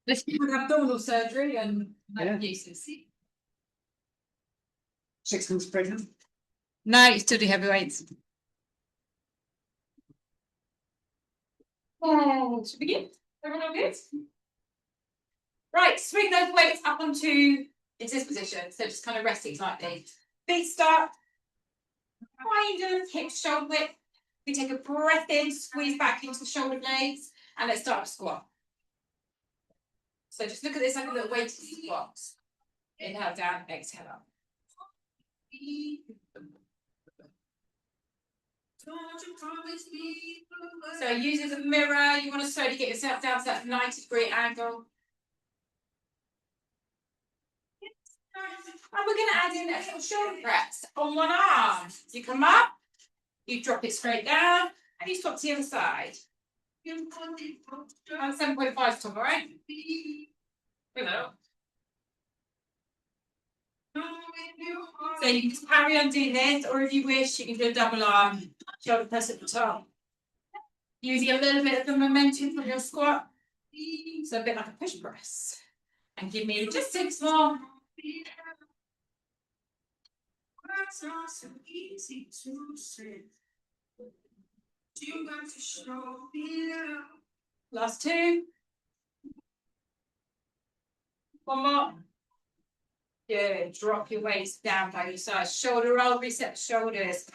This would have abdominal surgery and uses. 6 months pregnant. No, you still do heavy weights. Should we begin? Everyone all good? Right, swing those weights up into this position. So just kind of resting slightly. Feet start kind of hip shoulder width. We take a breath in, squeeze back into the shoulder blades, and let's start a squat. So just look at this like a little weighted squat. Inhale down, exhale up. So use it as a mirror. You want to slowly get yourself down to that 90-degree angle. And we're going to add in a little shoulder press on one arm. You come up, you drop it straight down, and you swap to the other side. And 7.5 top, all right? Hello. So you can just carry on doing this, or if you wish, you can do a double arm shoulder press at the top. Using a little bit of the momentum from your squat. So a bit like a push press. And give me just 6 more. That's not so easy to say. You got to show me now. Last 2. One more. Good. Drop your weights down by your side. Shoulder roll, reset the shoulders.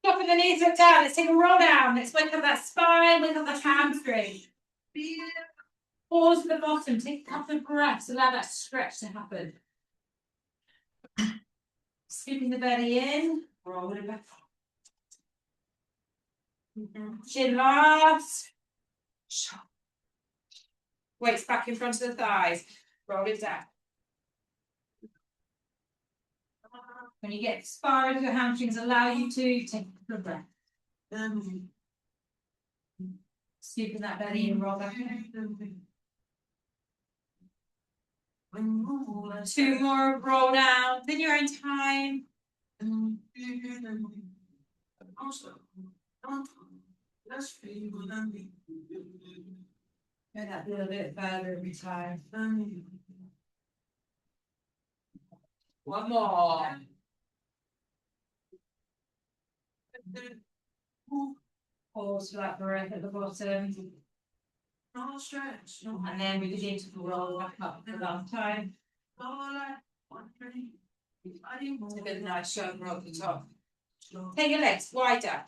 Top of the knees look down. Let's take a roll down. Let's wake up that spine, wake up the hamstring. Pause at the bottom. Take a couple of breaths. Allow that stretch to happen. Scooping the belly in. Roll it back. Chin last. Weights back in front of the thighs. Roll it down. When you get as far as your hamstrings allow you to, take a breath. Scooping that belly and roll back in. 2 more, roll down, then your own time. Go that little bit further every time. One more. Pause for that breath at the bottom. And then we begin to roll back up for the last time. A bit of a nice shoulder roll at the top. Take your legs wider.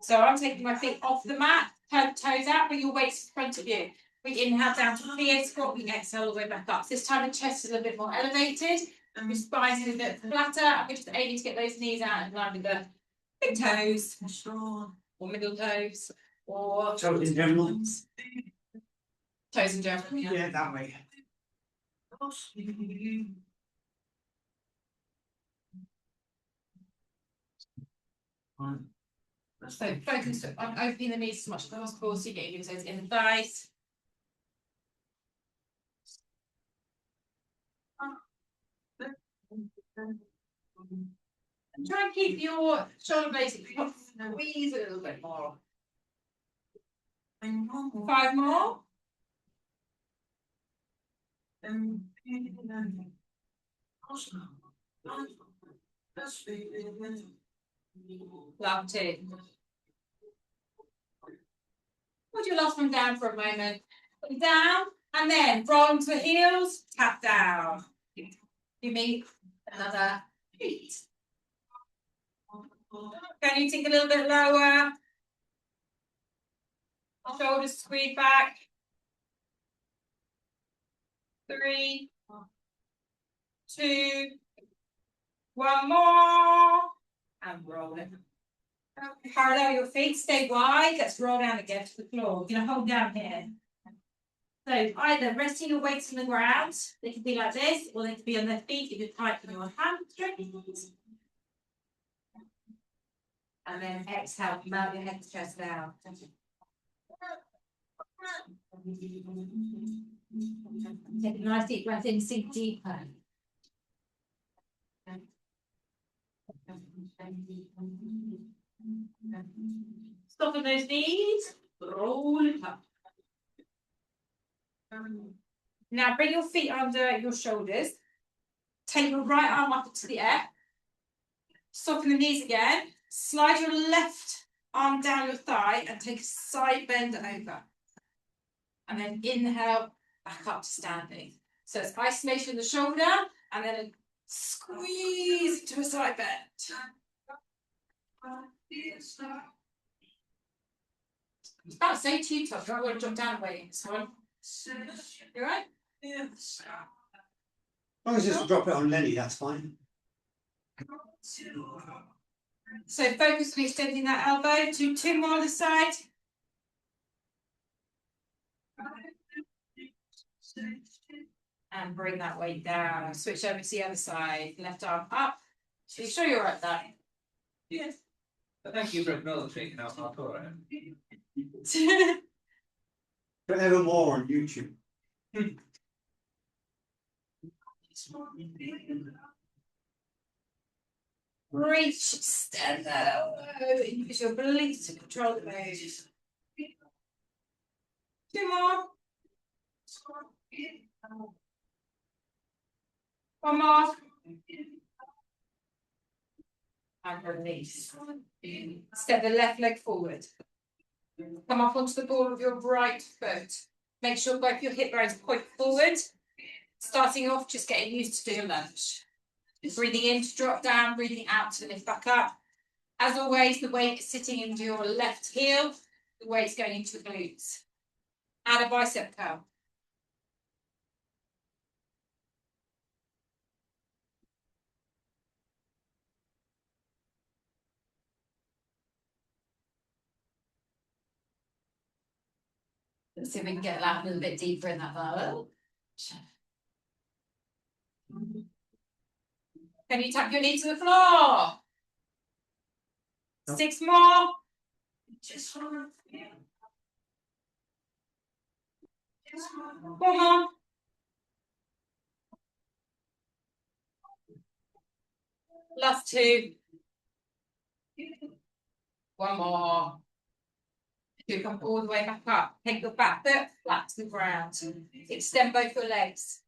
So I'm taking my feet off the mat, toes out, bring your weights in front of you. We inhale down to the squat, we exhale all the way back up. So this time the chest is a little bit more elevated, and your spine is a bit flatter. And we're just aiming to get those knees out and line with the big toes, or middle toes, or Toes in general. Toes in general. Yeah, that way. So focus on opening the knees as much as possible, so you get your toes in the thighs. And try and keep your shoulder blades squeeze a little bit more. 5 more. Love 2. Put your last one down for a moment. Put it down, and then roll into the heels, tap down. Give me another feet. Can you take a little bit lower? Shoulders squeeze back. 3, 2, 1 more, and roll it. Parallel your feet, stay wide. Let's roll down again to the floor. We're going to hold down here. So either resting your weights on the ground, they can be like this, or they can be on their feet if you're tightening your hamstrings. And then exhale, melt your head and chest down. Take a nice deep breath in, sink deeper. Soften those knees, roll it up. Now bring your feet under your shoulders. Take your right arm up into the air. Soften the knees again. Slide your left arm down your thigh and take a side bend over. And then inhale, back up to standing. So it's isolation of the shoulder and then a squeeze to a side bend. It's about to say too tough. I want to jump down away in this one. You right? Yeah. As long as just drop it on Lenny, that's fine. So focus on extending that elbow to two more on the side. And bring that weight down. Switch over to the other side. Left arm up. So you sure you're right there? Yes. Thank you for acknowledging how hardcore I am. Forever more on YouTube. Reach, extend that elbow. Use your obliques to control the move. Two more. One more. And release. Step the left leg forward. Come up onto the ball of your right foot. Make sure both your hip bones point forward. Starting off, just getting used to doing a lunge. Breathing in to drop down, breathing out to lift back up. As always, the weight is sitting into your left heel. The weight's going into the glutes. Add a bicep curl. Let's see if we can get that a little bit deeper in that bow. Can you tap your knee to the floor? No. 6 more. Just one more. Last 2. One more. You come all the way back up. Take your back foot flat to the ground. Extend both your legs.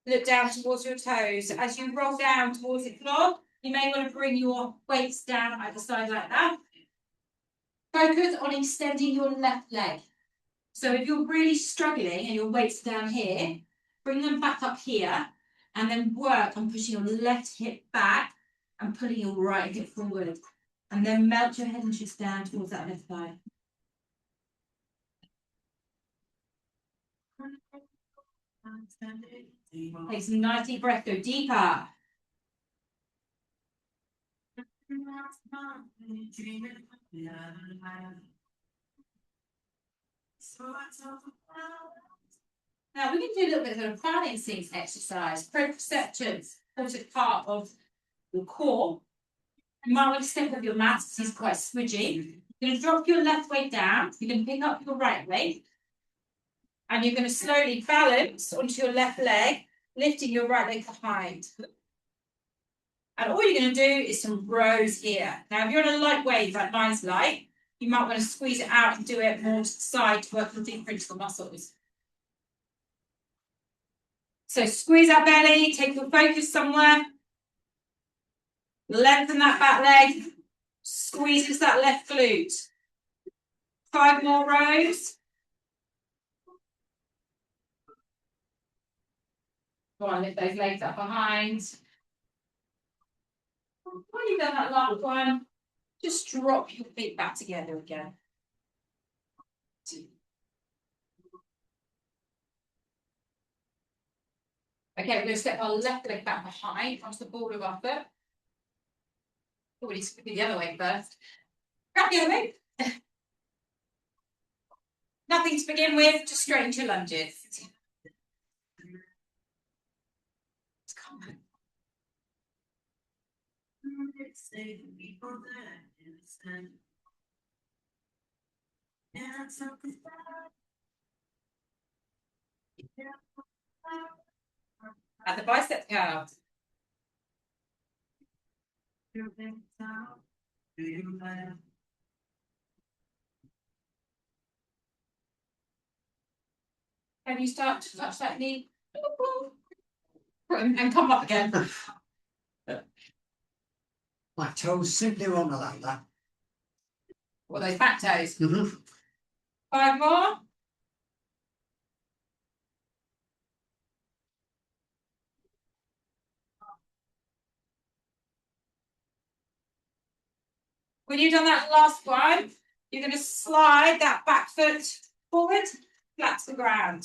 Look down towards your toes. As you roll down towards the floor, you may want to bring your weights down either side like that. Focus on extending your left leg. So if you're really struggling and your weight's down here, bring them back up here and then work on pushing your left hip back and pulling your right hip forward. And then melt your head and chest down towards that left thigh. Take some nice deep breath, go deeper. Now we can do a little bit of a balancing exercise. Proprioception, which is part of your core. You might want to step up your mat, this is quite squidgy. You're going to drop your left weight down, you're going to pick up your right weight, and you're going to slowly balance onto your left leg, lifting your right leg behind. And all you're going to do is some rows here. Now, if you're on a light weight, like mine's light, you might want to squeeze it out and do it more to the side to work on differential muscles. So squeeze that belly, take your focus somewhere. Lengthen that back leg. Squeeze that left glute. 5 more rows. Go on, lift those legs up behind. When you've done that last one, just drop your feet back together again. Okay, we're going to step our left leg back behind onto the ball of our foot. Oh, we need to do the other way first. Grab the other way. Nothing to begin with, just straight into lunges. At the bicep curl. Can you start to touch that knee And come up again. My toes simply won't allow that. What are those back toes? Mm-hmm. 5 more. When you've done that last one, you're going to slide that back foot forward, flat to the ground.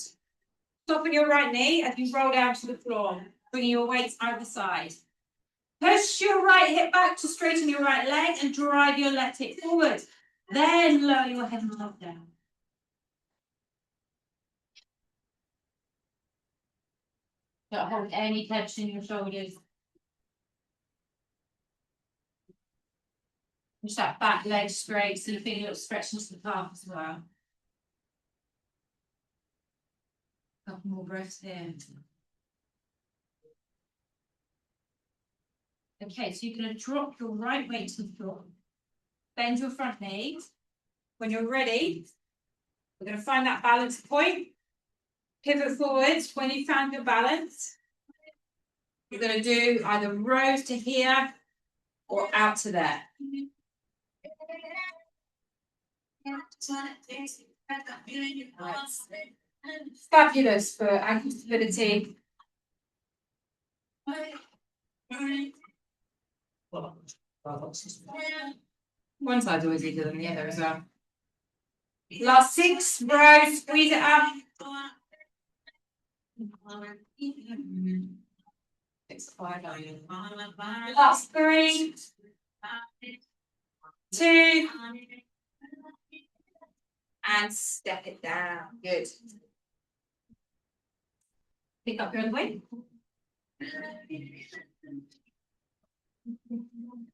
Top of your right knee as you roll down to the floor, bringing your weights either side. Push your right hip back to straighten your right leg and drive your left hip forward. Then lower your head and top down. Don't hold any tension in your shoulders. Push that back leg straight so you feel a little stretch into the calf as well. Couple more breaths here. Okay, so you're going to drop your right weight to the floor. Bend your front knee. When you're ready, we're going to find that balance point. Pivot forwards. When you found your balance, you're going to do either rows to here or out to there. Fabulous for ankle stability. One side's always easier than the other as well. Last 6 rows, squeeze it up. 6, 5, last 3, 2, and step it down. Good. Pick up your other weight.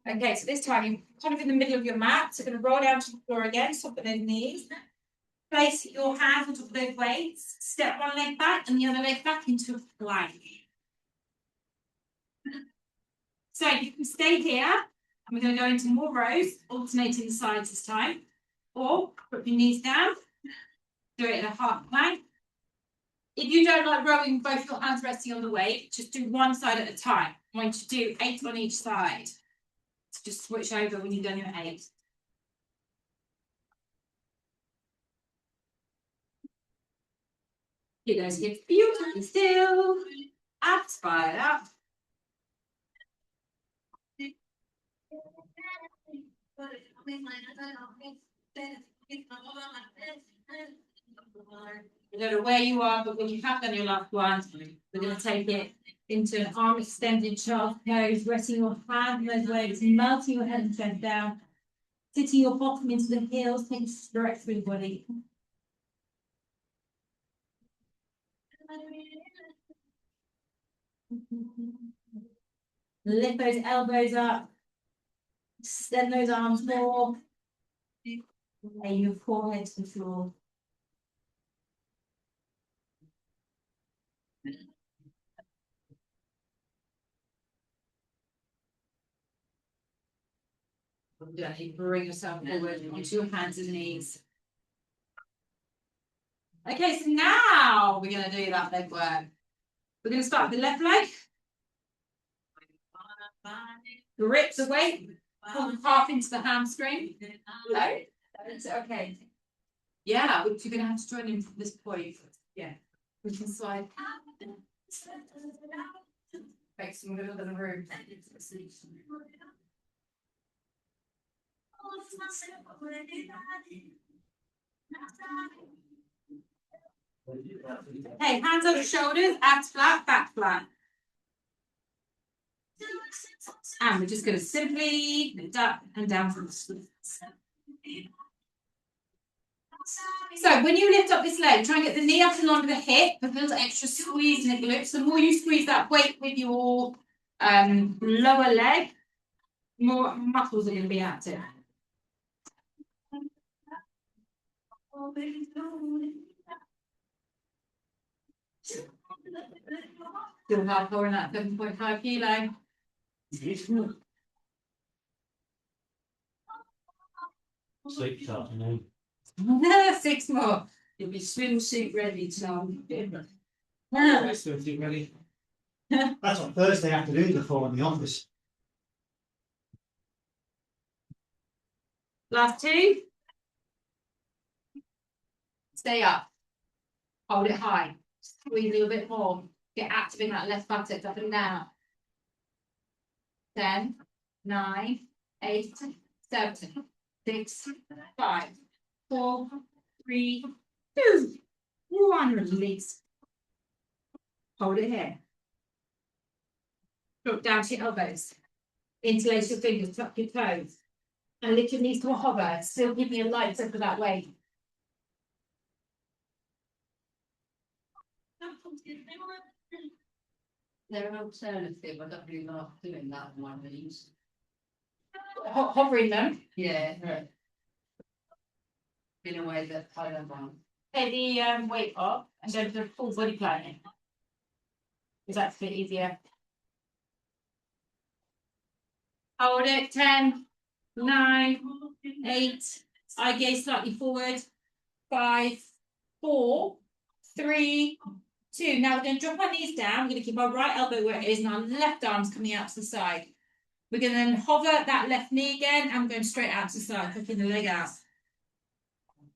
Okay, so this time you're kind of in the middle of your mat. So you're going to roll down to the floor again, top of those knees. Place your hands on top of those weights. Step one leg back and the other leg back into a plank. So you can stay here, and we're going to go into more rows, alternating the sides this time. Or put your knees down, do it in a half plank. If you don't like rowing both your hands resting on the weight, just do one side at a time. I'm going to do 8 on each side. So just switch over when you've done your 8. Keep those hips beautifully still. Up, spiral up. I don't know where you are, but when you have done your last one, we're going to take it into an arm extended sharp pose, resting your hand on those legs, melting your head and chest down, sitting your bottom into the heels, taking stretch through the body. Lift those elbows up, extend those arms more, lay your forehead to the floor. Gently bring yourself forward onto your hands and knees. Okay, so now we're going to do that leg work. We're going to start with the left leg. Grip the weight, pull the calf into the hamstring. Hello? Okay. Yeah, which you're going to have to join in from this point. Yeah, we can slide. Make some middle of the room. Okay, hands on the shoulders, abs flat, back flat. And we're just going to simply lift up and down from the splits. So when you lift up this leg, try and get the knee up along the hip, a little extra squeeze in the glutes. The more you squeeze that weight with your lower leg, more muscles are going to be active. Still hardcore in that 7.5 kilo. Sleep starting 6 more. You'll be swimsuit ready to Nice to you, ready. That's what Thursday afternoons are for in the office. Last two. Stay up. Hold it high. Squeeze a little bit more. Get active in that left buttock up and down. 10, 9, 8, 7, 6, 5, 4, 3, 2, 1. Release. Hold it here. Drop down to your elbows. Interlace your fingers, tuck your toes. And lift your knees to a hover. Still keeping your light up for that weight. They're an alternative. I don't really like doing that on my knees. Hovering them. Yeah. In a way that I don't want. Take the weight up and go to the full body planning. Because that's a bit easier. Hold it. 10, 9, 8. Eye gaze slightly forward. 5, 4, 3, 2. Now we're going to drop our knees down. We're going to keep our right elbow where it is and our left arm's coming out to the side. We're going to then hover that left knee again and we're going straight out to the side, hooking the leg out.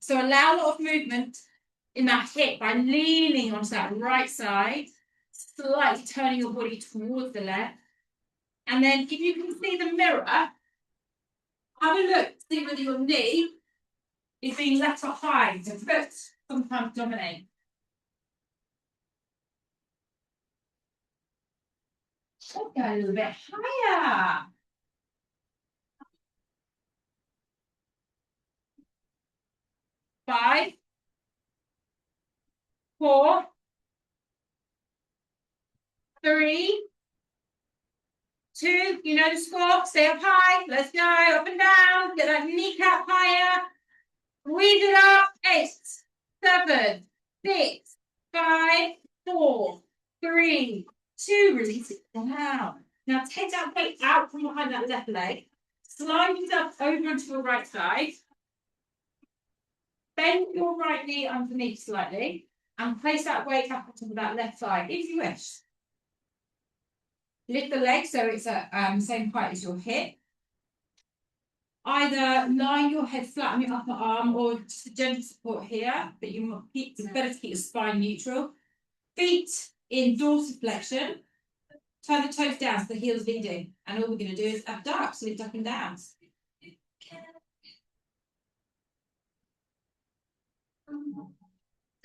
So allow a lot of movement in that hip by leaning onto that right side, slightly turning your body towards the left. And then if you can see the mirror, have a look, see whether your knee is being left or high. So foot sometimes dominate. Go a little bit higher. 5, 4, 3, 2. You know the score. Stay up high. Let's go up and down. Get that kneecap higher. Squeeze it up. 8, 7, 6, 5, 4, 3, 2. Release it down. Now take that weight out from behind that left leg. Slide yourself over onto your right side. Bend your right knee underneath slightly and place that weight up onto that left side if you wish. Lift the leg so it's at same height as your hip. Either lie your head flat on your upper arm or just a gentle support here, but it's better to keep your spine neutral. Feet in dorsal flexion. Turn the toes down so the heel's leading. And all we're going to do is abduct, lift up and down. So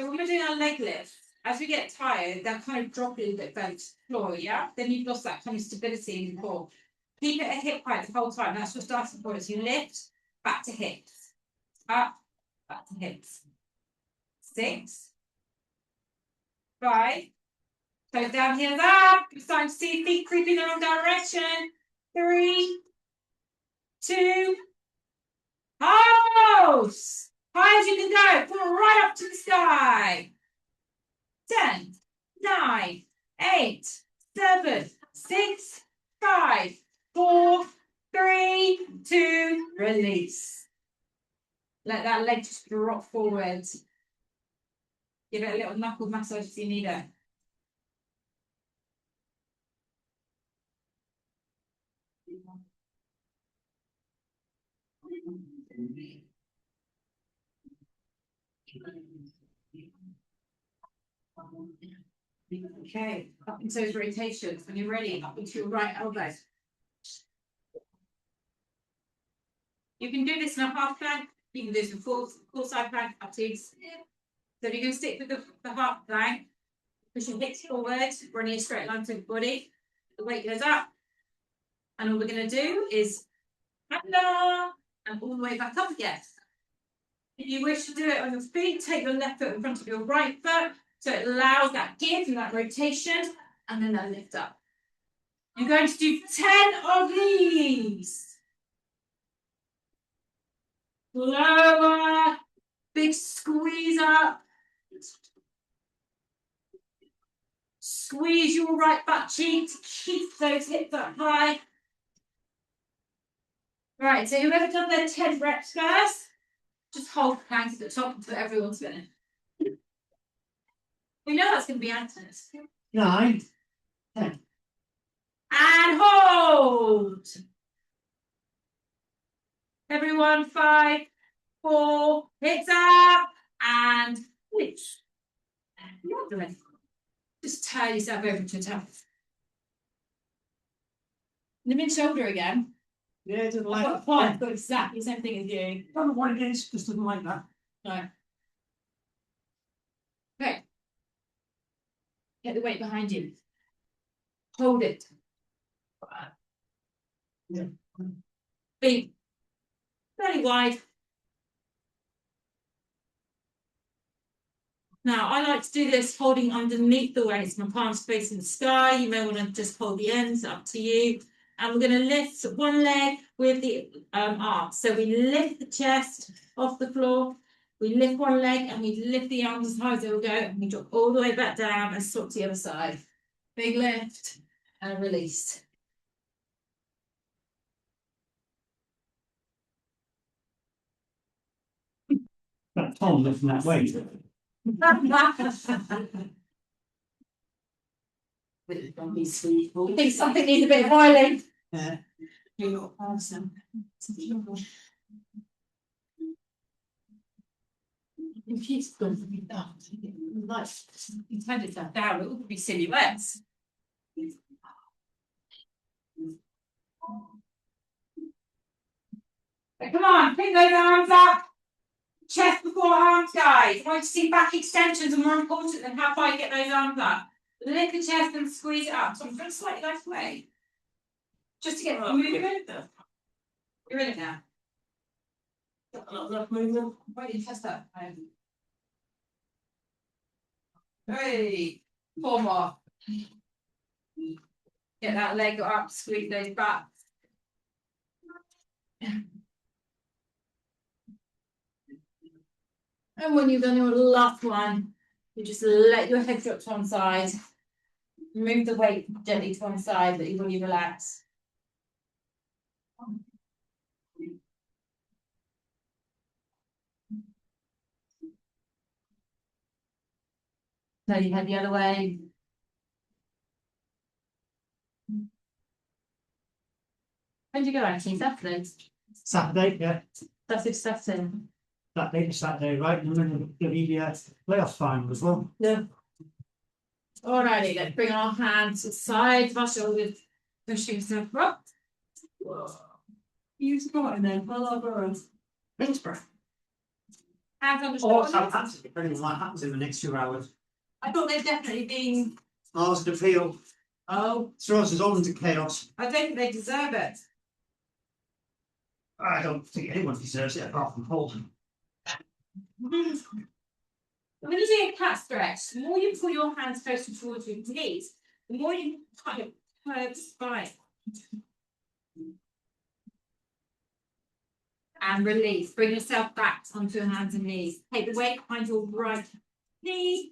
when we're doing our leg lift, as we get tired, that kind of drop a little bit down to the floor, yeah? Then you've lost that kind of stability in the core. Keep it at hip height the whole time. That's your starting point. As you lift, back to hips. Up, back to hips. 6, 5. Toes down, heels up. You're starting to see feet creeping in the wrong direction. 3, 2. Pose. High as you can go. Pull it right up to the sky. 10, 9, 8, 7, 6, 5, 4, 3, 2. Release. Let that leg just drop forward. Give it a little knuckle massage if you need it. Okay, up into those rotations. When you're ready, up into your right elbow. You can do this in a half plank. You can do this in full side plank, up to you. So if you're going to stick with the half plank, push your hips forward, running a straight line through the body. The weight goes up. And all we're going to do is under and all the way back up again. If you wish to do it on your feet, take your left foot in front of your right foot. So it allows that give and that rotation, and then that lift up. You're going to do 10 of these. Lower, Big squeeze up. Squeeze your right butt cheek to keep those hips up high. Right, so whoever done their 10 reps first, just hold hands at the top until everyone's finished. We know that's going to be Anthony's. 9, 10. And hold. Everyone, 5, 4, hips up, and release. Lovely. Just turn yourself over to a toe. The mid shoulder again. Yeah, it doesn't I've like got got exactly the same thing as you. I don't know what it is, just doesn't like that. No. Okay. Get the weight behind you. Hold it. Yeah. Feet fairly wide. Now, I like to do this holding underneath the waist, my palms facing the sky. You may want to just hold the ends, up to you. And we're going to lift one leg with the arms. So we lift the chest off the floor, we lift one leg and we lift the arms as high as they will go, and we drop all the way back down and swap to the other side. Big lift and release. That Tom lifting that weight. I think something needs a bit of oiling. Yeah. Awesome. If he's going to be down, like you turn it down, it would be silhouettes. Come on, pick those arms up. Chest before arms, guys. I want to see back extensions are more important than how far you get those arms up. Lift the chest and squeeze it up. So I'm going slightly left way. Just to get movement. You're in it now. Left movement. Why did you test that? Hey, 4 more. Get that leg up, squeeze those back. And when you've done your last one, you just let your head drop to one side. Move the weight gently to one side, let your body relax. So you head the other way. When did you go actually? Saturday? Saturday, yeah. That's it, Saturday. Saturday, right? And then the playoff final as well. Yeah. Alrighty, let's bring our hands to the sides of our shoulders. Pushing yourself up. You squatting then, follow burrows. Middlesbrough. Hands on the Oh, shoulders. Southampton, depending on what happens in the next 2 hours. I thought they'd definitely been. Ours to appeal. Oh, Throws us all into chaos. I don't think they deserve it. I don't think anyone deserves it apart from Paul. I'm going to do a cat stretch. The more you pull your hands closer towards your knees, the more you kind of curve the spine. And release. Bring yourself back onto your hands and knees. Take the weight behind your right knee.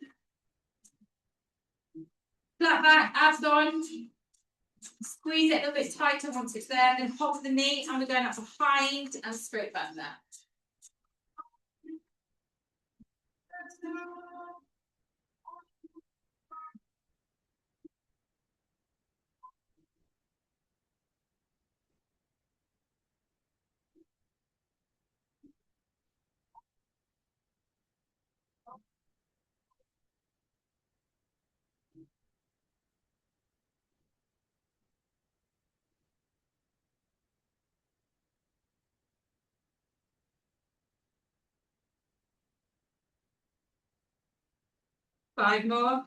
Flat back, abs on. Squeeze it a little bit tighter once it's there. Then hold the knee and we're going up behind and straight back there. Five more.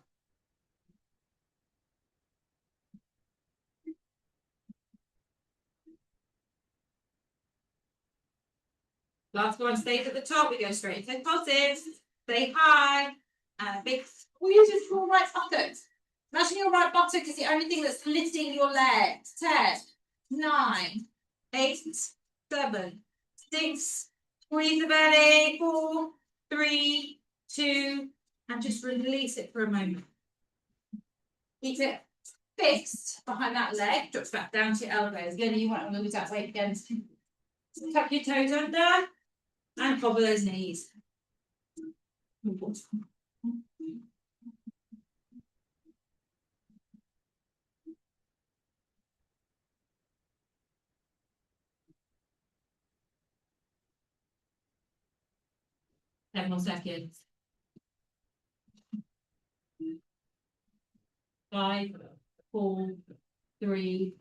Last one stays at the top. We go straight into pulses. Stay high. And a big squeeze with your right buttock. Imagine your right buttock is the only thing that's lifting your legs. 10, 9, 8, 7, 6. Squeeze the belly. 4, 3, 3, 2, and just release it for a moment. Keep it fixed behind that leg, drops back down to your elbows. Again, you want to lose that weight again. Tuck your toes under and cobble those knees. Ten more seconds. 5, 4, 3,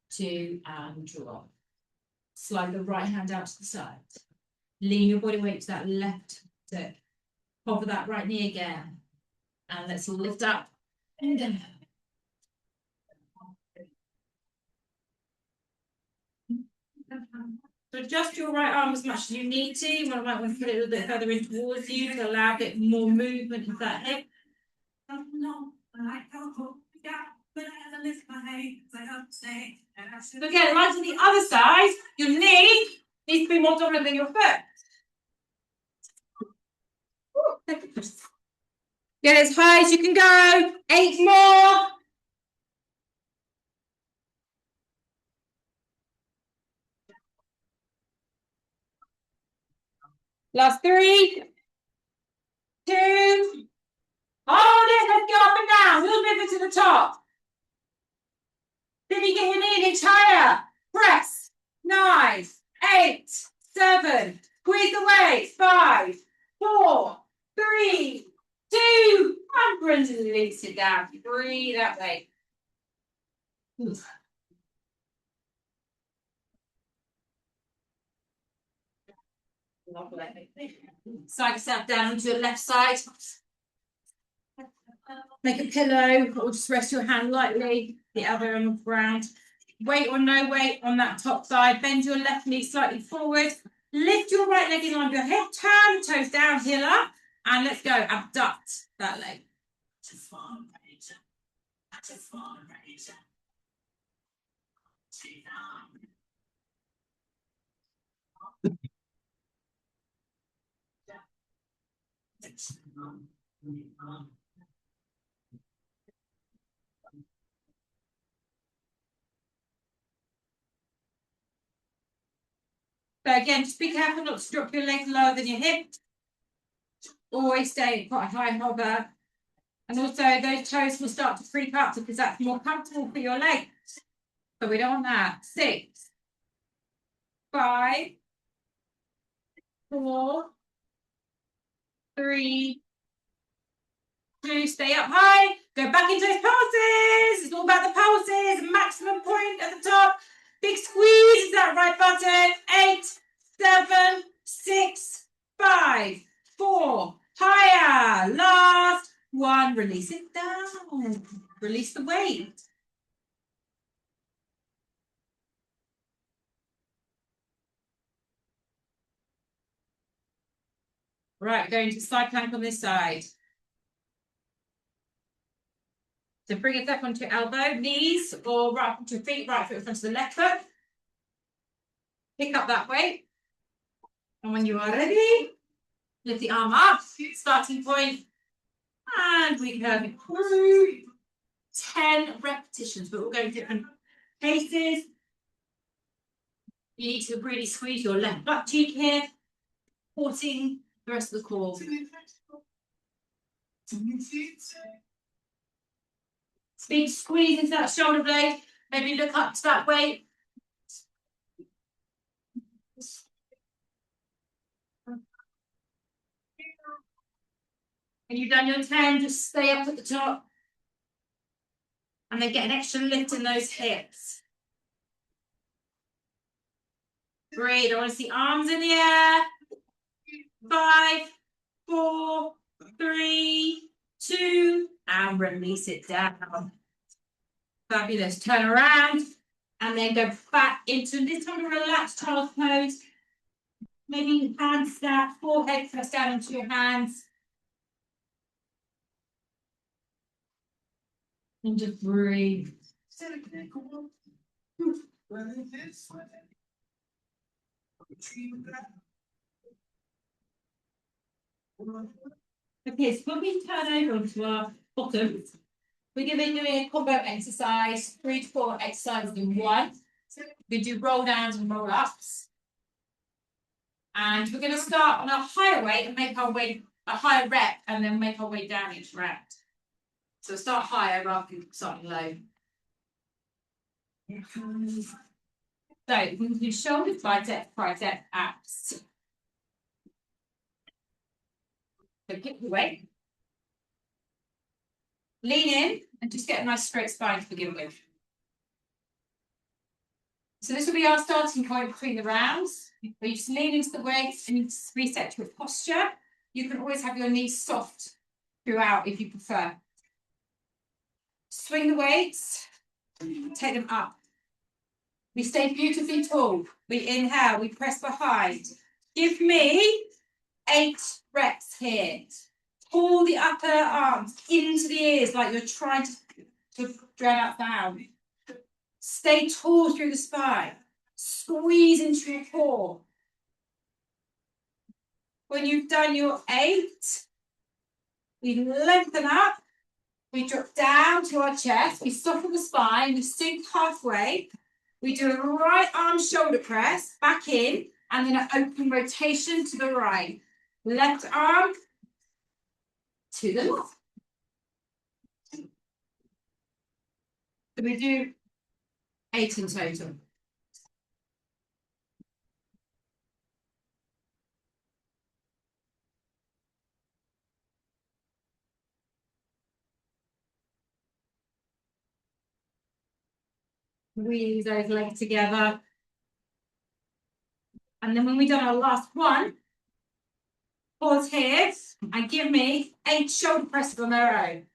2, and drop. Slide the right hand out to the side. Lean your body weight to that left hip. Cover that right knee again. And let's lift up and down. So adjust your right arm as much as you need to. You might want to put it a little bit further in towards you to allow a bit more movement of that hip. Again, right to the other side, your knee needs to be more dominant than your foot. Get as high as you can go. 8 more. Last 3, 2. Hold it. Let's go up and down. We'll move it to the top. Then you get your knee an inch higher. Press. 9, 8, 7. Squeeze the weight. 5, 4, 3, 2. And release it down. Breathe that way. Slide yourself down onto your left side. Make a pillow or just rest your hand lightly, the other on the ground. Weight or no weight on that top side. Bend your left knee slightly forward. Lift your right leg in line with your hip. Turn toes down, heel up. And let's go. Abduct that leg. So again, just be careful not to drop your legs lower than your hip. Always stay quite a high hover. And also those toes will start to creep up because that's more comfortable for your legs. But we don't want that. 6, 5, 4, 3, 2. Stay up high. Go back into those pulses. It's all about the pulses. Maximum point at the top. Big squeeze is that right button. 8, 7, 6, 5, 4. Higher. Last 1. Release it down. Release the weight. Right, going to side plank on this side. So bring it up onto your elbow, knees, or right onto your feet, right foot in front of the left foot. Pick up that weight. And when you are ready, lift the arm up, starting point, and we can through 10 repetitions, but we'll go different paces. You need to really squeeze your left butt cheek here, supporting the rest of the core. Big squeeze into that shoulder blade. Maybe look up to that weight. When you've done your 10, just stay up at the top. And then get an extra lift in those hips. Great. I want to see arms in the air. 5, 4, 3, 2, and release it down. Fabulous. Turn around and then go back into this time of relaxed child's pose. Maybe hand snap, forehead press down into your hands. And just breathe. Okay, so when we turn over onto our bottoms, we're going to be doing a combo exercise, 3 to 4 exercises in one. We do roll downs and roll ups. And we're going to start on a higher weight and make our way a higher rep and then make our way down each rep. So start higher rather than starting low. So we can do shoulders, tricep, abs. So pick your weight. Lean in and just get a nice straight spine to begin with. So this will be our starting point between the rounds. Where you just lean into the weights and you just reset your posture. You can always have your knees soft throughout if you prefer. Swing the weights, take them up. We stay beautifully tall. We inhale, we press behind. Give me 8 reps here. Pull the upper arms into the ears like you're trying to drag up down. Stay tall through the spine. Squeeze into your core. When you've done your 8, we lengthen up. We drop down to our chest. We soften the spine. We sink halfway. We do a right arm shoulder press back in and then an open rotation to the right. Left arm to the left. So we do 8 in total. Squeeze those legs together. And then when we've done our last one, pause here and give me 8 shoulder presses on their own.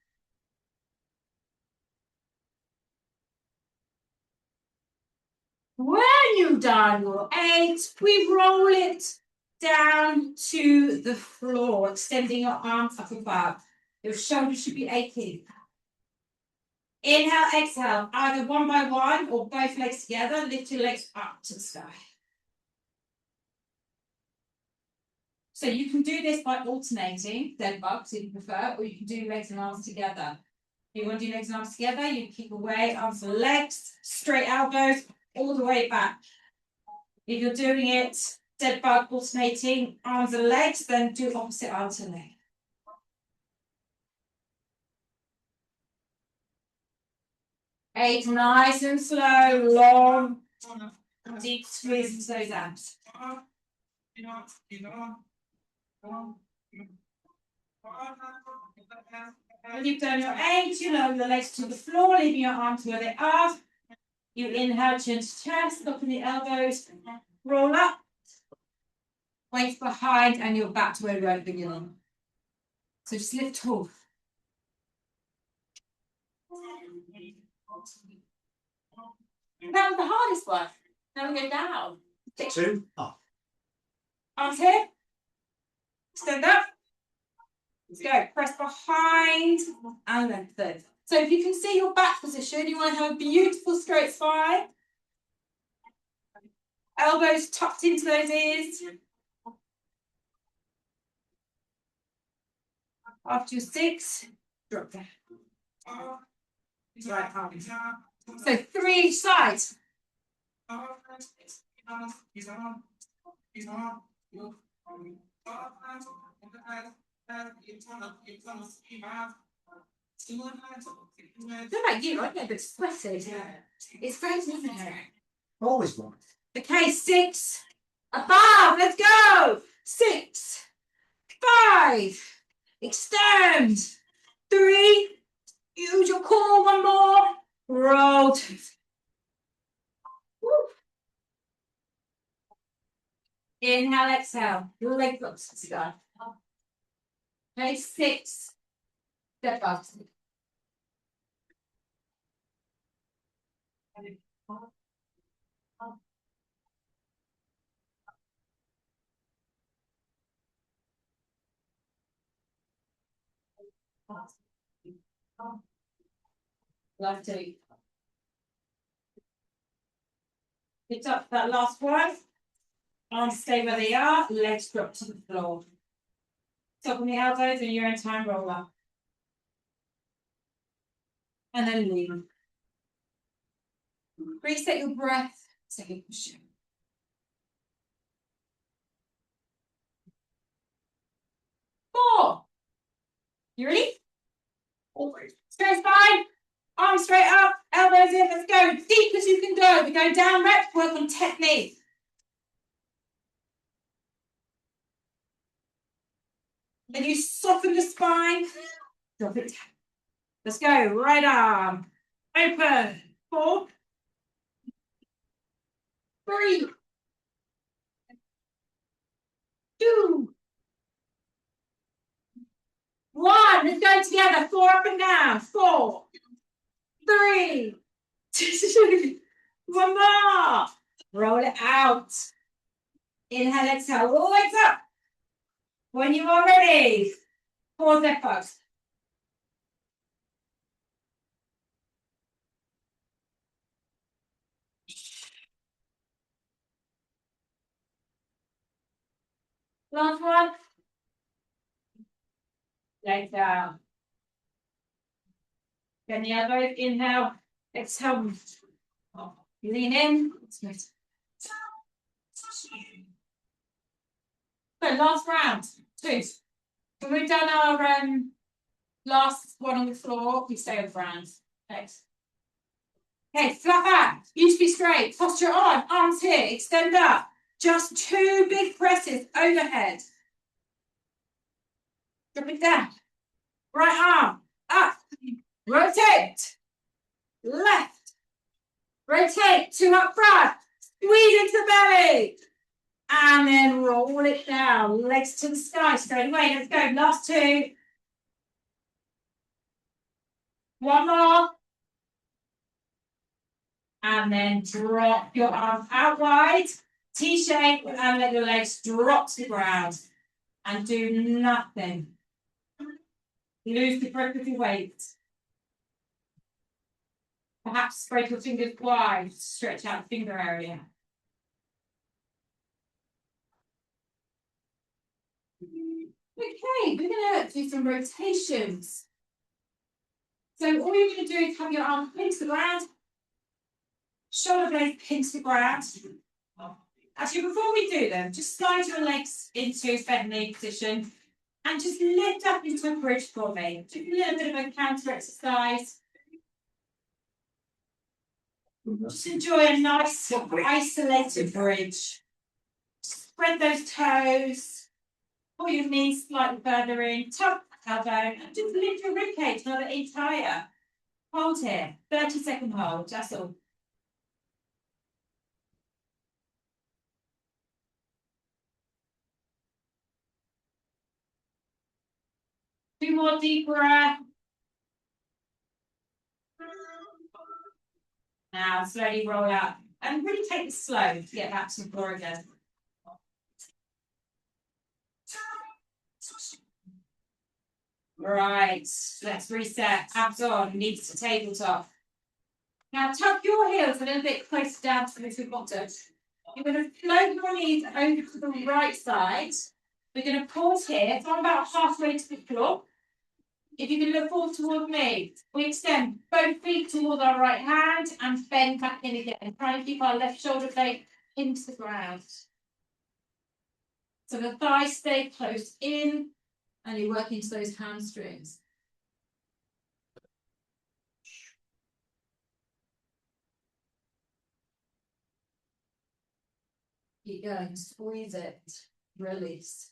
When you've done your 8, we roll it down to the floor, extending your arms up above. Your shoulders should be aching. Inhale, exhale, either one by one or both legs together. Lift your legs up to the sky. So you can do this by alternating dead bugs if you prefer, or you can do legs and arms together. If you want to do legs and arms together, you keep away, arms and legs, straight elbows, all the way back. If you're doing it dead bug alternating arms and legs, then do opposite arms and legs. Eight, nice and slow, long, deep squeeze into those abs. When you've done your 8, you lower your legs to the floor, leaving your arms where they are. You inhale, chin to chest, open the elbows, roll up, weight behind, and you're back to where we were at the beginning. So just lift tall. That was the hardest one. Now we go down. 2 up. Arms here. Stand up. Let's go. Press behind and lengthen. So if you can see your back position, you want to have a beautiful straight spine. Elbows tucked into those ears. After your 6, drop down. Right arm. So 3 each side. I don't like you, I get a bit sweaty. It's great, isn't it? Always one. Okay, 6. Above, let's go. 6, 5. Extend. 3. Use your core, one more. Roll 2. Woo. Inhale, exhale. Your leg looks to go. Okay, 6. Step up. Left 2. Pick up that last one. Arms stay where they are. Legs drop to the floor. Top on the elbows and your own time roller. And then leave. Reset your breath. Take a push. Four. You ready? Straight spine. Arms straight up. Elbows in. Let's go. Deep as you can go. We go down reps. Work on technique. Then you soften the spine. Drop it down. Let's go. Right arm. Open. 4. 3. 2. 1. Let's go together. 4 up and down. 4. 3. 2. 1 more. Roll it out. Inhale, exhale. Legs up. When you are ready, pause there, folks. Last one. Legs down. Then the elbows, inhale, exhale. Lean in. So last round, 2. So we've done our last one on the floor. We stay on the ground. Thanks. Okay, flat back. You to be straight. Posture on. Arms here. Extend up. Just 2 big presses overhead. Drop it down. Right arm up. Rotate. Left. Rotate. 2 up front. Squeeze into the belly. And then roll it down. Legs to the sky straight away. Let's go. Last 2. 1 more. And then drop your arms out wide. T-shape and let your legs drop to the ground. And do nothing. Lose the grip of your weight. Perhaps spread your fingers wide. Stretch out the finger area. Okay, we're going to do some rotations. So all you're going to do is have your arm pinned to the ground. Shoulder blades pinned to the ground. Actually, before we do them, just slide your legs into bent knee position and just lift up into a bridge for me. Just a little bit of a counter exercise. Just enjoy a nice isolated bridge. Spread those toes. Pull your knees slightly further in. Tuck the elbow and just lift your ribcage another inch higher. Hold here. 30-second hold. That's all. Two more deep breath. Now slowly roll out and really take it slow to get back to the floor again. Right, let's reset. Abs on, knees to tabletop. Now tuck your heels a little bit closer down to the bottom. You're going to float your knees over to the right side. We're going to pause here from about halfway to the floor. If you can look forward toward me, we extend both feet toward our right hand and bend back in again. Try and keep our left shoulder blade into the ground. So the thighs stay close in and you work into those hamstrings. Keep going, squeeze it, release.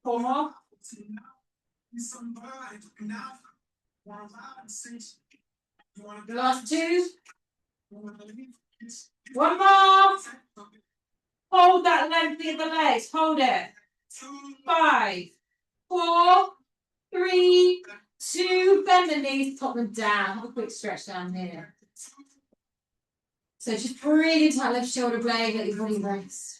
Four more. Last 2. 1 more. Hold that length of the legs. Hold it. 5, 4, 3, 2. Bend the knees, pop them down. Have a quick stretch down here. So just breathe into that left shoulder blade. Let your body rest.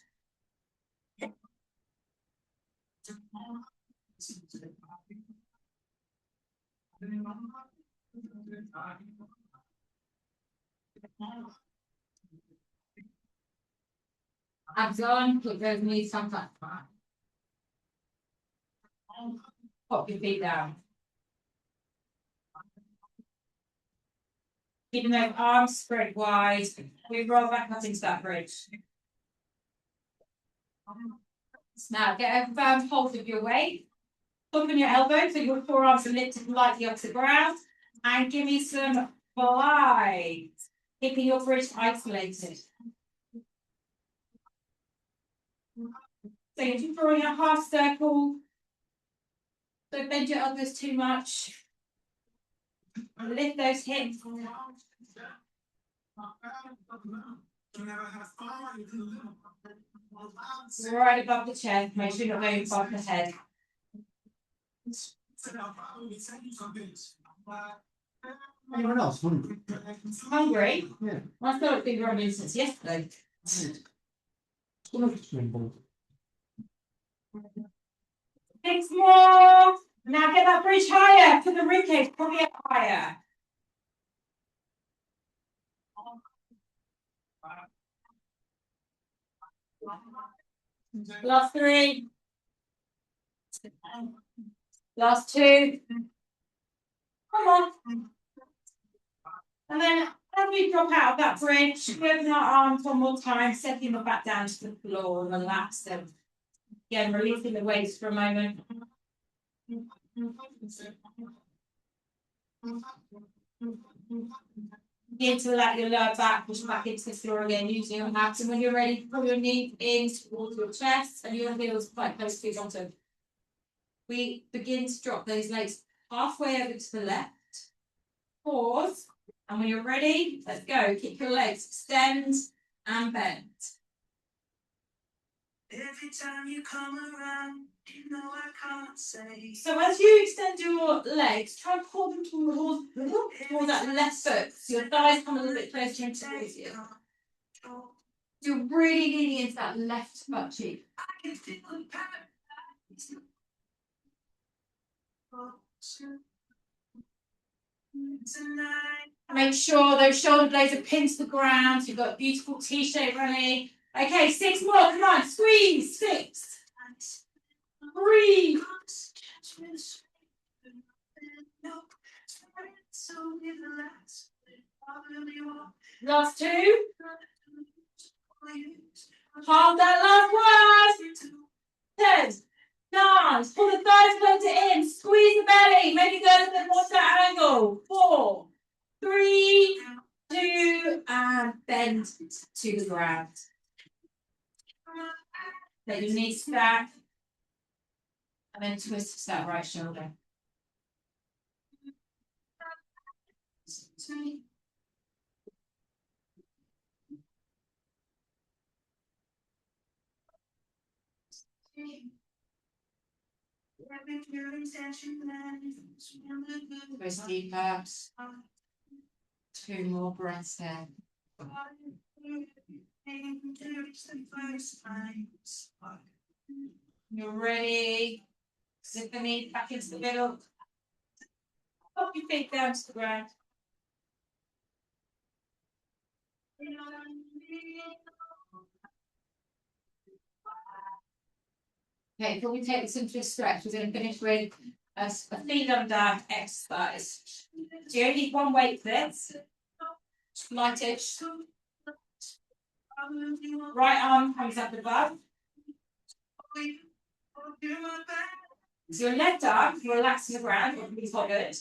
Abs on, put those knees on flat. Pop your feet down. Keeping those arms spread wide, we roll back up into that bridge. Now get a firm hold of your weight. Open your elbows so your forearms are lifted lightly off the ground. And give me some glides. Keeping your bridge isolated. So you're drawing a half circle. Don't bend your elbows too much. Lift those hips. Right above the chest. Make sure you're not going above the head. Anyone else hungry? Hungry? Yeah. I thought it'd been running since yesterday. Six more. Now get that bridge higher to the ribcage, probably up higher. Last three. Last two. Come on. And then as we drop out of that bridge, we open our arms one more time, setting them back down to the floor and relax them. Again, releasing the weights for a moment. Begin to let your lower back push back into the floor again, using your abs. And when you're ready, pull your knee in towards your chest and your heels quite close to your bottom. We begin to drop those legs halfway over to the left. Pause. And when you're ready, let's go. Keep your legs extend and bend. Every time you come around, you know I can't say. So as you extend your legs, try and pull them towards that left foot. So your thighs come a little bit closer into towards you. You're really leaning into that left butt cheek. I can feel the paradise. Make sure those shoulder blades are pinned to the ground. You've got a beautiful T-shape running. Okay, 6 more. Come on, squeeze. 6. Breathe. Last 2. Hold that last one. 10. 9. Pull the thighs closer in. Squeeze the belly. Maybe go to the more that angle. 4, 3, 2, and bend to the ground. Let your knees back. And then twist that right shoulder. Go deeper. 2 more breaths there. You're ready. Zip the knee back into the middle. Pop your feet down to the ground. Okay, before we take this into a stretch, we're going to finish with a feet under exercise. So you only need one weight for this. Lightish. Right arm comes up above. So your left arm, you're relaxing the ground, it's not good.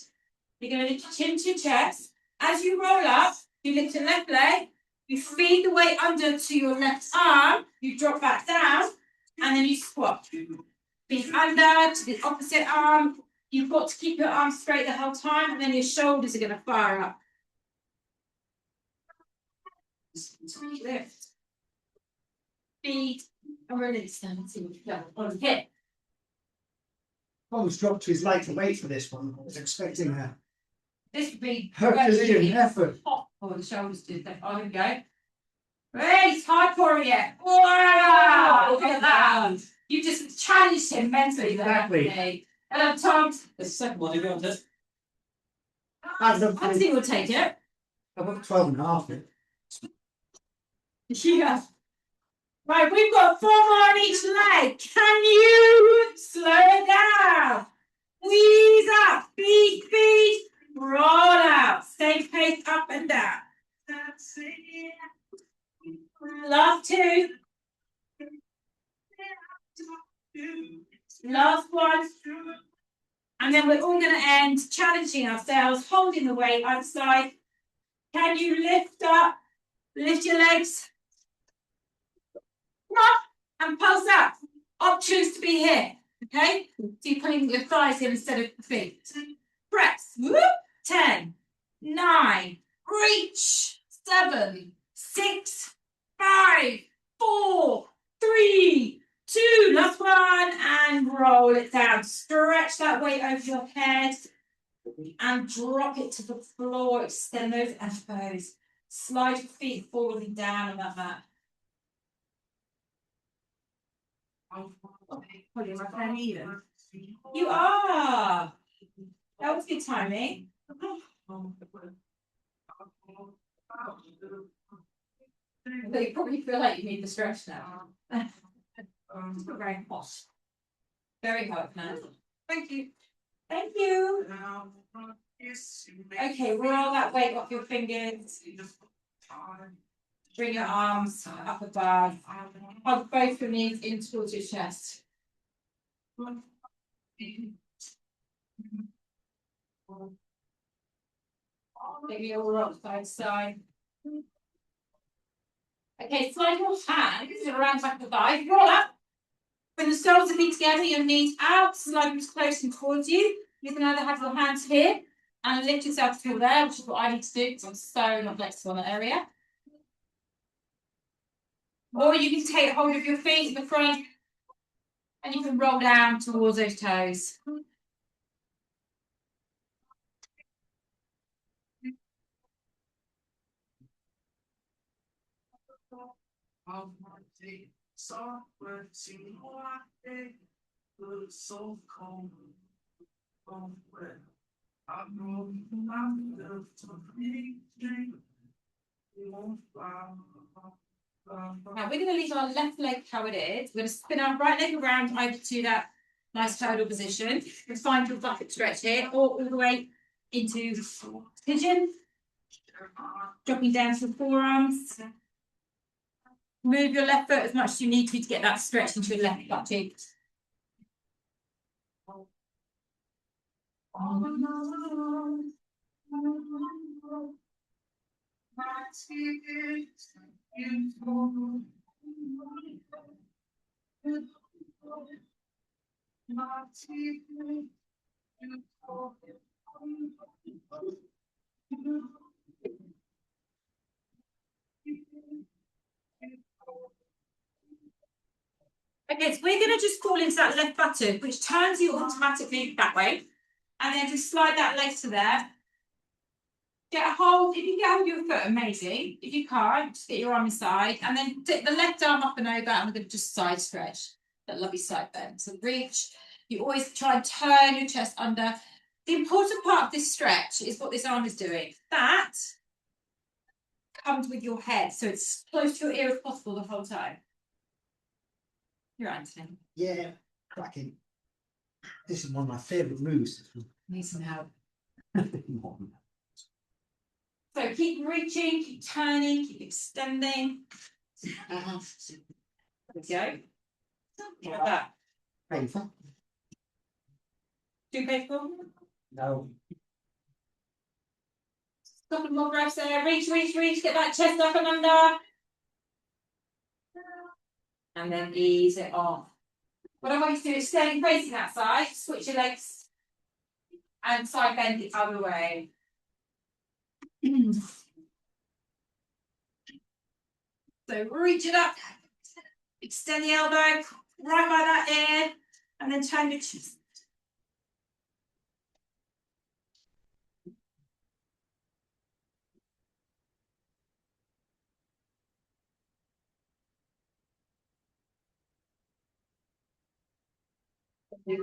You're going to lift your chin to your chest. As you roll up, you lift your left leg, you feed the weight under to your left arm, you drop back down, and then you squat. Feet under to the opposite arm. You've got to keep your arms straight the whole time, and then your shoulders are going to fire up. Lift. Feet, and release them. See what you've done. On hip. Almost dropped to his lighter weight for this one. I was expecting a This would be Herculean effort. Hot for the shoulders to do. Oh, here we go. Great, hardcore it. Wow! Look at that. You just challenged him mentally. Exactly. Tom. The second one, if you want it. I I think we'll take it. got 12 and a half. Yeah. Right, we've got 4 more on each leg. Can you slow it down? Squeeze up, feet, roll out. Same pace up and down. Last 2. Last one. And then we're all going to end challenging ourselves, holding the weight outside. Can you lift up? Lift your legs. Up and pulse up. Options to be here. Okay? So you're putting your thighs in instead of the feet. Press. Whoop. 10, 9, reach. 7, 6, 5, 4, 3, 2. Last one. And roll it down. Stretch that weight over your head. And drop it to the floor. Extend those elbows. Slide your feet forward and down on that mat. Probably my friend even. You are. That was good timing. But you probably feel like you need the stretch now. It's very hot. Very hot now. Thank you. Thank you. Okay, roll that weight off your fingers. Bring your arms up above. Hug both your knees in towards your chest. Maybe you'll rock side to side. Okay, slide your hands around the back of the thighs. Roll up. Bring the soles of feet together, your knees out, slide them close and towards you. You can either have your hands here and lift yourself through there, which is what I need to do because I'm so not flexible in that area. Or you can take hold of your feet in the front and you can roll down towards those toes. Now we're going to leave our left leg how it is. We're going to spin our right leg around over to that nice turtle position. We'll find your bucket stretch here, or all the way into pigeon. Dropping down to the forearms. Move your left foot as much as you need to get that stretch into your left butt cheek. Okay, so we're going to just call into that left button, which turns you automatically that way. And then just slide that leg to there. Get a hold, if you can get hold of your foot, amazing. If you can't, just get your arm inside. And then take the left arm up and over, and we're going to just side stretch. That lovely side bend. So reach. You always try and turn your chest under. The important part of this stretch is what this arm is doing. That comes with your head, so it's close to your ear as possible the whole time. You're right, Anthony. Yeah, cracking. This is one of my favourite moves. Need some help. So keep reaching, keep turning, keep extending. There we go. Like that. Painful? Too painful? No. Couple more breaths there. Reach, get that chest up and under. And then ease it off. What I want you to do is staying facing that side, switch your legs and side bend the other way. So reach it up, extend the elbow right by that ear, and then turn your chest.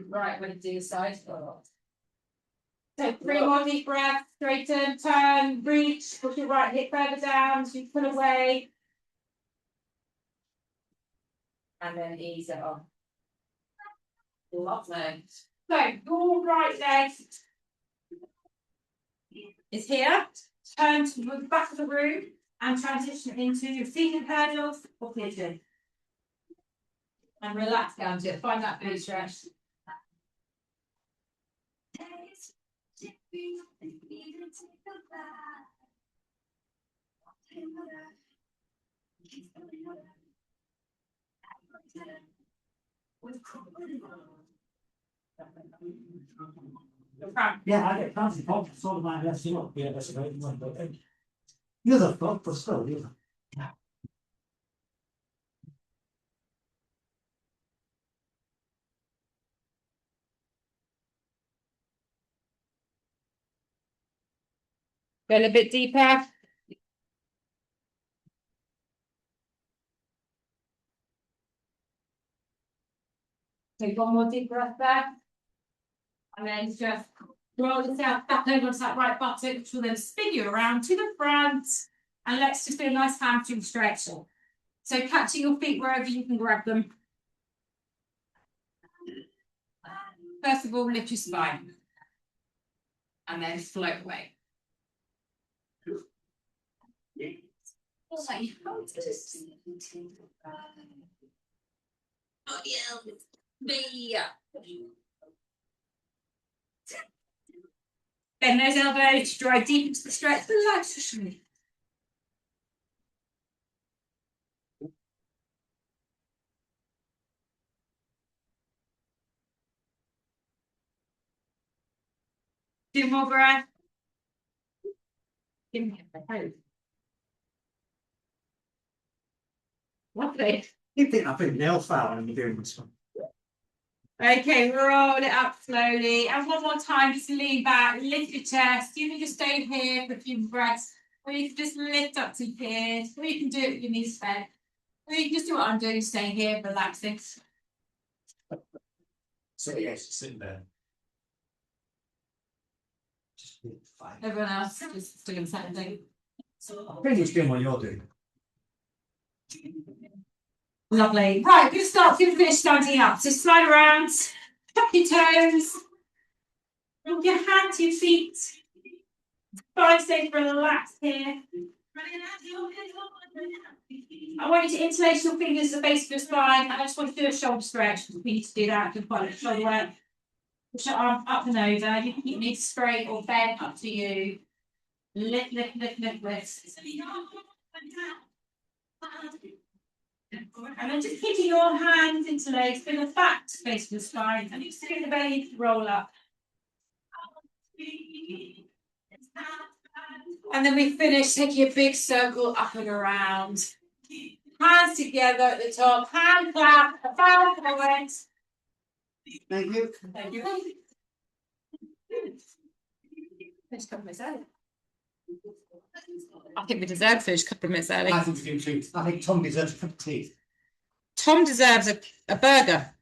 Right, when you do the side. So 3 more deep breaths, straighten, turn, reach, push your right hip further down, so you pull away. And then ease it on. Lovely. So your right leg is here. Turn to the back of the room and transition into your seated hurdles or pigeon. And relax down to it. Find that glute stretch. Yeah, I get fancy pop, sort of like that's not, yeah, that's a great one, but you're the fuck, but still, you're Go a little bit deeper. Take one more deep breath there. And then just roll yourself back over onto that right buttock, which will then spin you around to the front. And let's just do a nice hamstring stretch. So catching your feet wherever you can grab them. First of all, lift your spine. And then float away. Oh yeah. Bend those elbows, drive deep into the stretch, relax your shoulder. Do more breath. Give me a hand. Lovely. you think I've been nail file when you're doing this one. Okay, roll it up slowly. And one more time, just lean back, lift your chest. You can just stay here for a few breaths, or you can just lift up to here, or you can do it with your knees bent. Or you can just do what I'm doing, staying here, relaxing. So yes, sitting there. Just be fine. Everyone else just doing the same thing. I'm pretty much doing what you're doing. Lovely. Right, we're going to start to finish standing up. So slide around, tuck your toes, move your hand to your feet. 5 seconds, relax here. I want you to interlace your fingers at the base of your spine, and I just want you to do a shoulder stretch. We need to do that. Do quite a shoulder work. Push your arm up and over. You can keep it straight or bent, up to you. Lift, lift, lift, lift, lift. And then just keeping your hands interlaced, bring the back to face of the spine, and you sit the belly roll up. And then we finish taking a big circle up and around. Hands together at the top, hand clap, about forward. Thank you. Thank you. Finish a couple minutes early. I think we deserve to finish a couple of minutes early. I think we do too. I think Tom deserves a cup of tea. Tom deserves a burger.